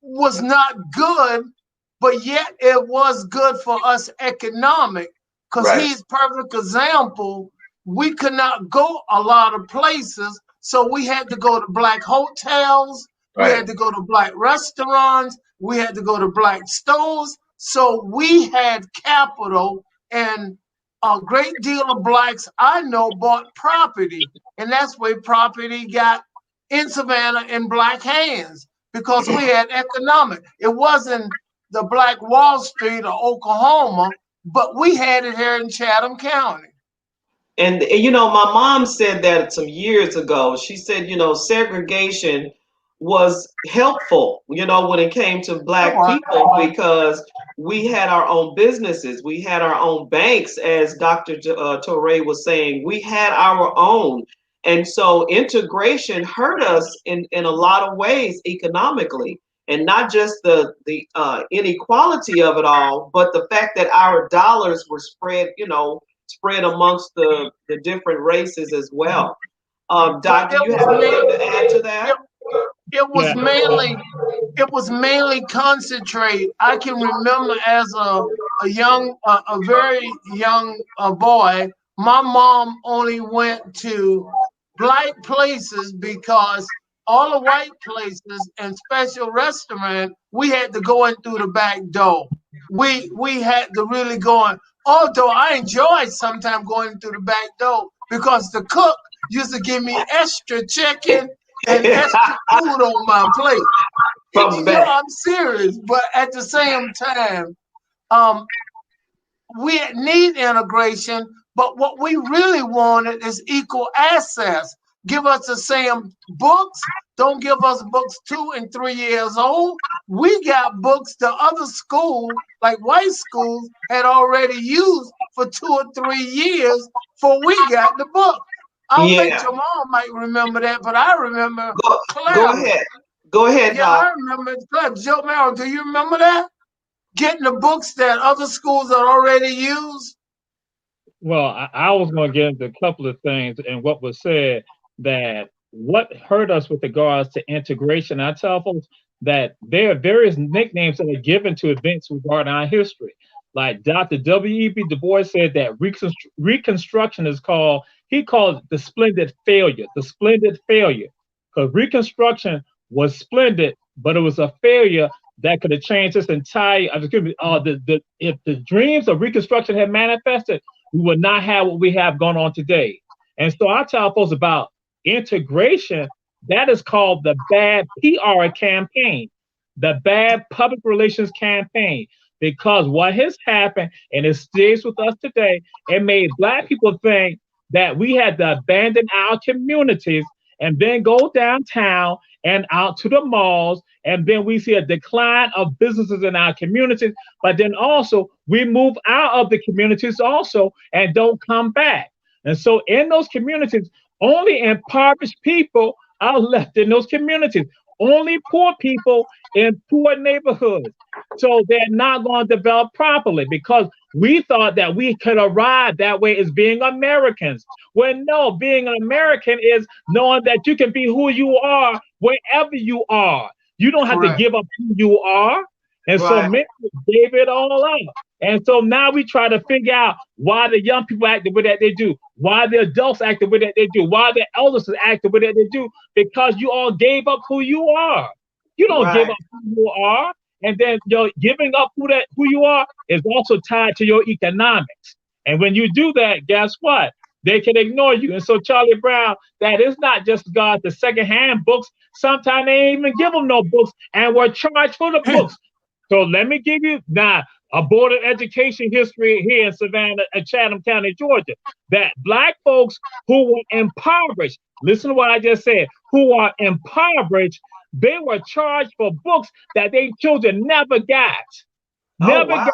Speaker 3: was not good, but yet it was good for us economic, because he's perfect example. We could not go a lot of places, so we had to go to Black hotels, we had to go to Black restaurants, we had to go to Black stores. So we had capital, and a great deal of Blacks I know bought property, and that's where property got in Savannah in Black hands, because we had economic. It wasn't the Black Wall Street or Oklahoma, but we had it here in Chatham County.
Speaker 1: And my mom said that some years ago. She said, segregation was helpful, when it came to Black people, because we had our own businesses, we had our own banks, as Dr. Touré was saying, we had our own. And so integration hurt us in a lot of ways economically, and not just the inequality of it all, but the fact that our dollars were spread amongst the different races as well. Doc, do you have anything to add to that?
Speaker 3: It was mainly concentrate. I can remember as a very young boy, my mom only went to Black places because all the white places and special restaurant, we had to go in through the back door. We had to really go in. Although I enjoyed sometimes going through the back door because the cook used to give me extra chicken and extra food on my plate.
Speaker 4: From the back.
Speaker 3: I'm serious, but at the same time, um, we need integration, but what we really wanted is equal access. Give us the same books. Don't give us books 2 and 3 years old. We got books the other school, like white schools, had already used for 2 or 3 years before we got the book. I don't think
Speaker 4: Yeah.
Speaker 3: Jamal might remember that, but I remember
Speaker 4: Go
Speaker 3: clearly.
Speaker 4: ahead. Go ahead,
Speaker 3: Yeah,
Speaker 4: Hal.
Speaker 3: I remember it clearly. Joe Merrill, do you remember that? Getting the books that other schools had already used?
Speaker 2: Well, I was going to get into a couple of things and what was said that what hurt us with regards to integration. I tell folks that there are various nicknames that are given to events regarding our history. Like Dr. W.E.B. Du Bois said that Reconstruction is called, he called it the splendid failure, Because Reconstruction was splendid, but it was a failure that could have changed this entire, if the dreams of Reconstruction had manifested, we would not have what we have going on today. And so I tell folks about integration. That is called the bad PR campaign, the bad public relations campaign. Because what has happened, and it stays with us today, it made Black people think that we had to abandon our communities and then go downtown and out to the malls, and then we see a decline of businesses in our communities, but then also we move out of the communities also and don't come back. And so in those communities, only impoverished people are left in those communities, only poor people in poor neighborhoods. So they're not going to develop properly because we thought that we could arrive that way as being Americans. When no, being an American is knowing that you can be who you are wherever you are. You don't have to give up who you are. And so many gave it all up. And so now we try to figure out why the young people act the way that they do, why the adults act the way that they do, why the elders act the way that they do, because you all gave up who you are. You don't give up who you are. And then your giving up who you are is also tied to your economics. And when you do that, guess what? They can ignore you. And so Charlie Brown, that is not just God, the secondhand books. Sometimes they ain't even give them no books and were charged for the books. So let me give you now a board of education history here in Savannah, Chatham County, Georgia, that Black folks who were impoverished, listen to what I just said, who are impoverished, they were charged for books that their children never got. Got.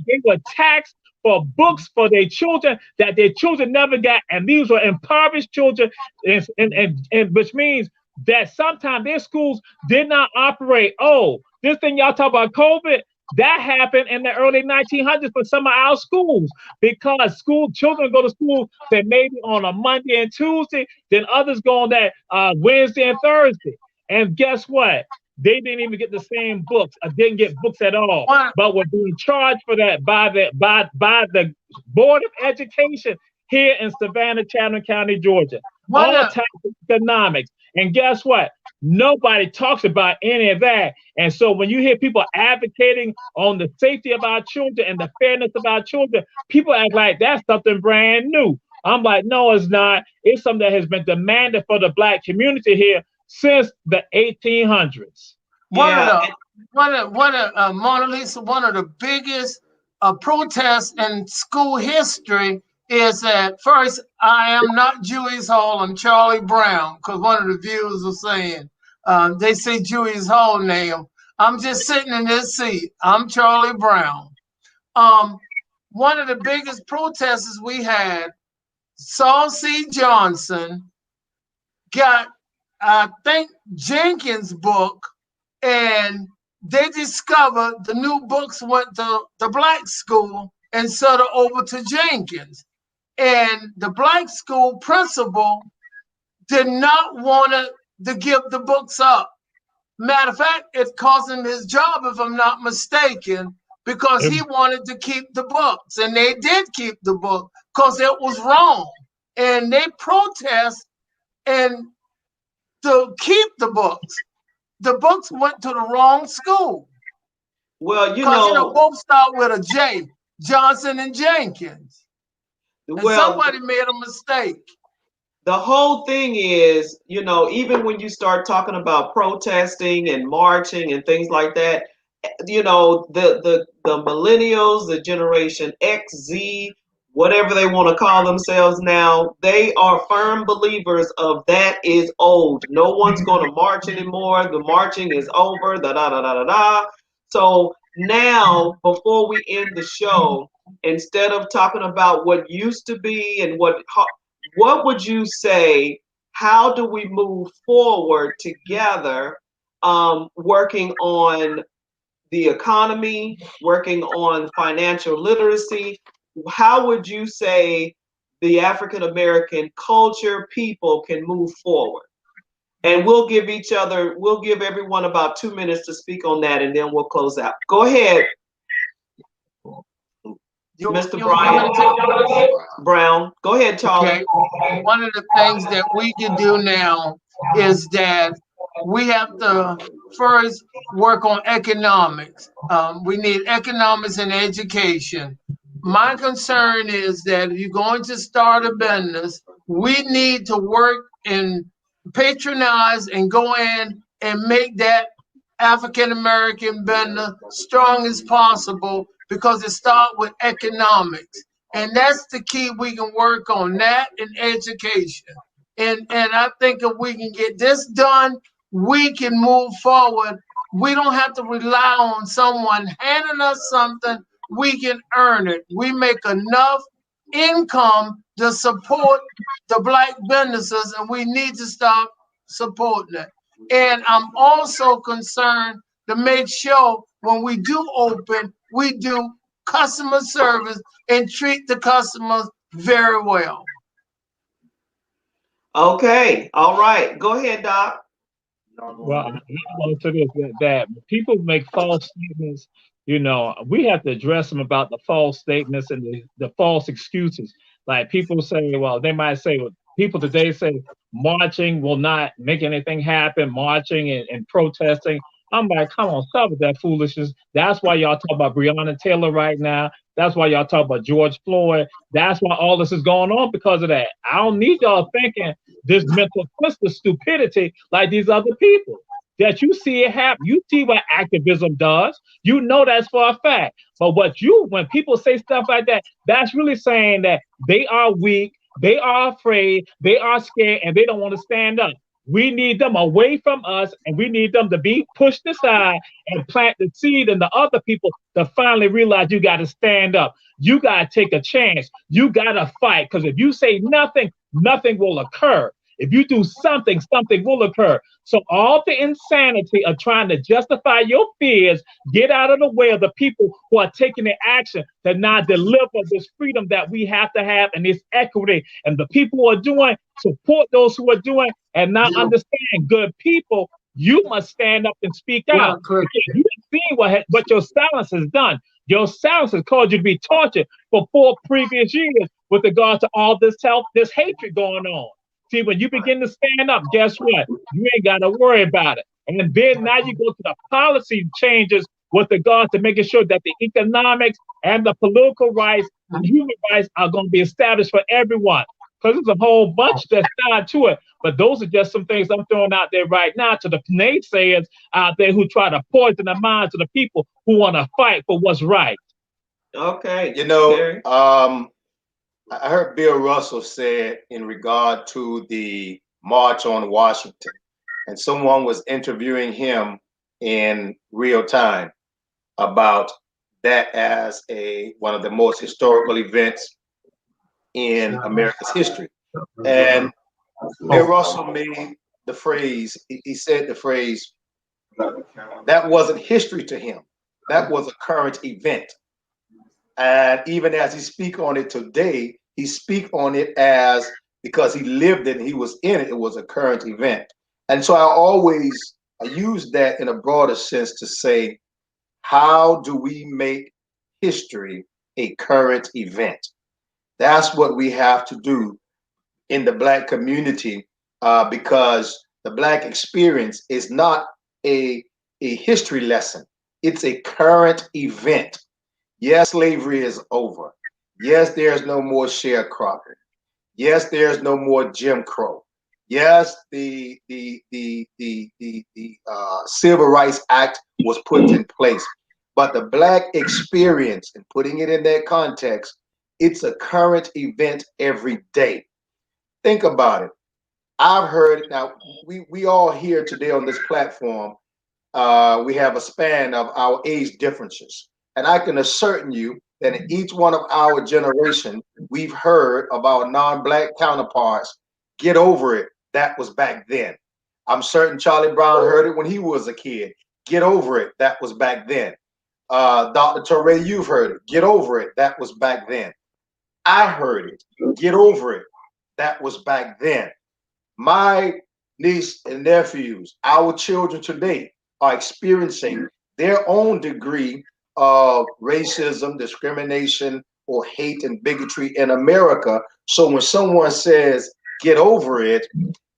Speaker 2: They were taxed for books for their children that their children never got. And these were impoverished children, and which means that sometimes their schools did not operate. Oh, this thing y'all talk about COVID, that happened in the early 1900s for some of our schools because school children go to school that maybe on a Monday and Tuesday, then others go on that Wednesday and Thursday. And guess what? They didn't even get the same books. I didn't get books at all. But were being charged for that by the Board of Education here in Savannah, Chatham County, Georgia. All types of economics. And guess what? Nobody talks about any of that. And so when you hear people advocating on the safety of our children and the fairness of our children, people act like that's something brand new. I'm like, no, it's not. It's something that has been demanded for the Black community here since the 1800s.
Speaker 3: Monalisa, one of the biggest protests in school history is that first, I am not Julius Hall, I'm Charlie Brown, because one of the viewers are saying, they say Julius Hall name. I'm just sitting in this seat. I'm Charlie Brown. One of the biggest protesters we had, Saul C. Johnson, got I think Jenkins' book, and they discovered the new books went to the Black school and sent it over to Jenkins. And the Black school principal did not want to give the books up. Matter of fact, it cost him his job, if I'm not mistaken, because he wanted to keep the books. And they did keep the book because it was wrong. And they protest, and to keep the books. The books went to the wrong school.
Speaker 1: Well,
Speaker 3: Because, both start with a J, Johnson and Jenkins. And somebody made a mistake.
Speaker 1: The whole thing is, even when you start talking about protesting and marching and things like that, the millennials, the generation X, Z, whatever they want to call themselves now, they are firm believers of that is old. No one's going to march anymore. The marching is over. Da da da da da da. So now, before we end the show, instead of talking about what used to be and what would you say? How do we move forward together, working on the economy, working on financial literacy? How would you say the African American culture, people can move forward? And we'll give everyone about 2 minutes to speak on that, and then we'll close out. Go ahead, Mr. Brian Brown. Go ahead, Charlie.
Speaker 3: Okay. One of the things that we can do now is that we have to first work on economics. We need economics and education. My concern is that if you're going to start a business, we need to work and patronize and go in and make that African American business strong as possible, because it starts with economics. And that's the key. We can work on that and education. And I think if we can get this done, we can move forward. We don't have to rely on someone handing us something. We can earn it. We make enough income to support the Black businesses, and we need to stop supporting it. And I'm also concerned to make sure when we do open, we do customer service and treat the customers very well.
Speaker 1: Okay. All right. Go ahead, Doc.
Speaker 2: Well, I know to this that people make false statements. We have to address them about the false statements and the false excuses. Like people say, well, they might say, people today say marching will not make anything happen, marching and protesting. I'm like, come on, stop with that foolishness. That's why y'all talk about Breonna Taylor right now. That's why y'all talk about George Floyd. That's why all this is going on, because of that. I don't need y'all thinking this mental twisted stupidity like these other people. That you see it happen. You see what activism does. You know that's for a fact. But when people say stuff like that, that's really saying that they are weak, they are afraid, they are scared, and they don't want to stand up. We need them away from us, and we need them to be pushed aside and plant the seed in the other people to finally realize you got to stand up. You got to take a chance. You got to fight, because if you say nothing, nothing will occur. If you do something, something will occur. So all the insanity of trying to justify your fears, get out of the way of the people who are taking the action to now deliver this freedom that we have to have and this equity. And the people who are doing, support those who are doing, and not understand good people. You must stand up and speak out. You've seen what your silence has done. Your silence has caused you to be tortured for 4 previous years with regard to all this hatred going on. See, when you begin to stand up, guess what? You ain't got to worry about it. And then now you go to the policy changes with regard to making sure that the economics and the political rights and human rights are going to be established for everyone. Because there's a whole bunch that's tied to it. But those are just some things I'm throwing out there right now to the naysayers out there who try to poison the minds of the people who want to fight for what's right.
Speaker 1: Okay.
Speaker 4: I heard Bill Russell said in regard to the March on Washington, and someone was interviewing him in real time about that as one of the most historical events in America's history. And Bill Russell made the phrase, he said the phrase, that wasn't history to him. That was a current event. And even as he speak on it today, he speak on it as, because he lived it and he was in it, it was a current event. And so I use that in a broader sense to say, how do we make history a current event? That's what we have to do in the Black community, because the Black experience is not a, a history lesson, it's a current event. Yes, slavery is over. Yes, there's no more sharecropping. Yes, there's no more Jim Crow. Yes, the Civil Rights Act was put in place. But the Black experience, and putting it in that context, it's a current event every day. Think about it. I've heard now. We all here today on this platform, we have a span of our age differences. And I can assert you that in each one of our generation, we've heard about non-black counterparts. Get over it. That was back then. I'm certain Charlie Brown heard it when he was a kid. Get over it. That was back then. Dr. Torre, you've heard it. Get over it. That was back then. I heard it. Get over it. That was back then. My niece and nephews, our children today, are experiencing their own degree of racism, discrimination, or hate and bigotry in America. So when someone says, get over it,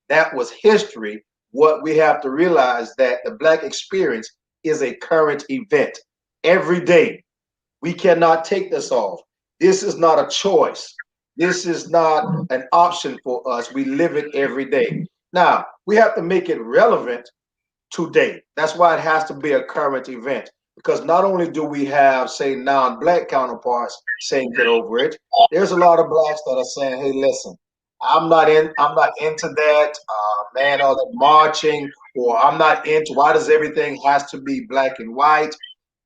Speaker 4: that was history. What we have to realize that the Black experience is a current event every day. We cannot take this off. This is not a choice. This is not an option for us. We live it every day. Now, we have to make it relevant today. That's why it has to be a current event. Because not only do we have, say, non-black counterparts saying get over it, there's a lot of blacks that are saying, hey, listen, I'm not into that, man, or the marching, or I'm not into why does everything has to be black and white?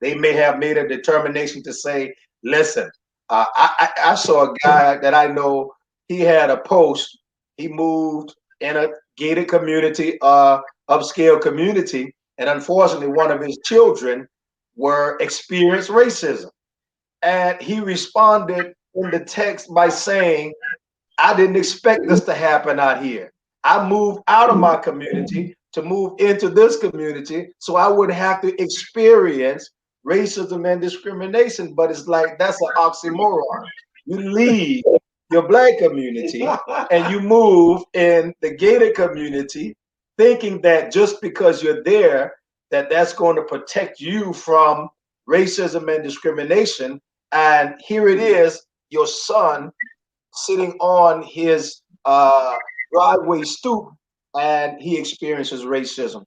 Speaker 4: They may have made a determination to say, listen, I saw a guy that I know, he had a post, he moved in a gated community, upscale community, and unfortunately, one of his children were experienced racism. And he responded in the text by saying, I didn't expect this to happen out here. I moved out of my community to move into this community so I would have to experience racism and discrimination. But it's like that's an oxymoron. You leave your black community and you move in the gated community thinking that just because you're there, that that's going to protect you from racism and discrimination. And here it is, your son sitting on his driveway stoop and he experiences racism.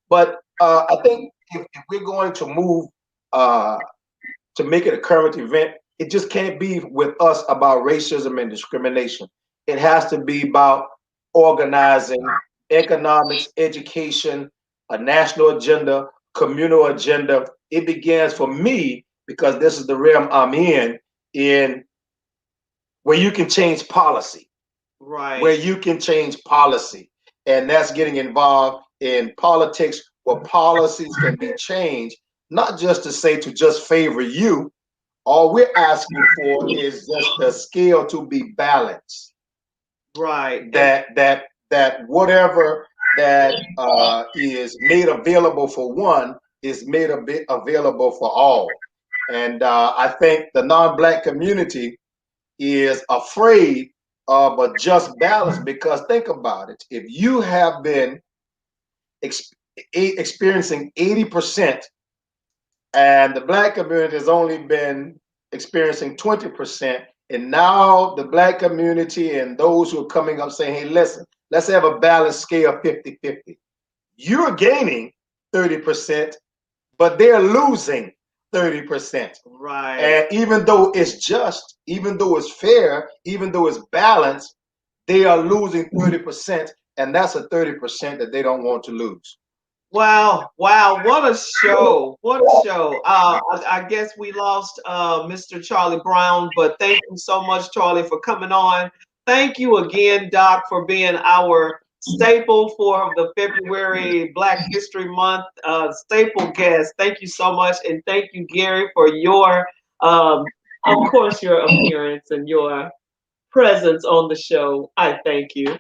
Speaker 4: But I think if we're going to move to make it a current event, it just can't be with us about racism and discrimination. It has to be about organizing, economics, education, a national agenda, communal agenda. It begins for me because this is the realm I'm in where you can change policy,
Speaker 1: Right.
Speaker 4: where you can change policy. And that's getting involved in politics where policies can be changed, not just to say to just favor you. All we're asking for is just the scale to be balanced.
Speaker 1: Right.
Speaker 4: That whatever that is made available for one is made available for all. And I think the non-black community is afraid of a just balance because think about it. If you have been experiencing 80% and the black community has only been experiencing 20%, and now the black community and those who are coming up saying, hey, listen, let's have a balanced scale 50-50. You're gaining 30%, but they're losing 30%.
Speaker 1: Right.
Speaker 4: And even though it's just, even though it's fair, even though it's balanced, they are losing 30%. And that's a 30% that they don't want to lose.
Speaker 1: Wow, wow, what a show. What a show. I guess we lost Mr. Charlie Brown, but thank you so much, Charlie, for coming on. Thank you again, Doc, for being our staple for the February Black History Month staple guest. Thank you so much. And thank you, Gary, for your, of course, your appearance and your presence on the show. I thank you.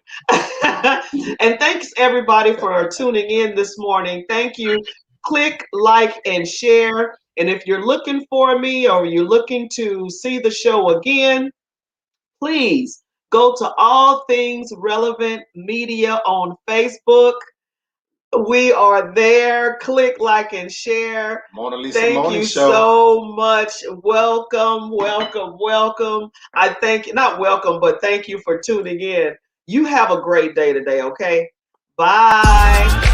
Speaker 1: And thanks everybody for tuning in this morning. Thank you. Click, like, and share. And if you're looking for me or you're looking to see the show again, please go to All Things Relevant Media on Facebook. We are there. Click, like, and share.
Speaker 4: Monalisa
Speaker 1: Thank
Speaker 4: Morning
Speaker 1: you
Speaker 4: Show.
Speaker 1: so much. Welcome, welcome, welcome. I thank, not welcome, but thank you for tuning in. You have a great day today, okay? Bye.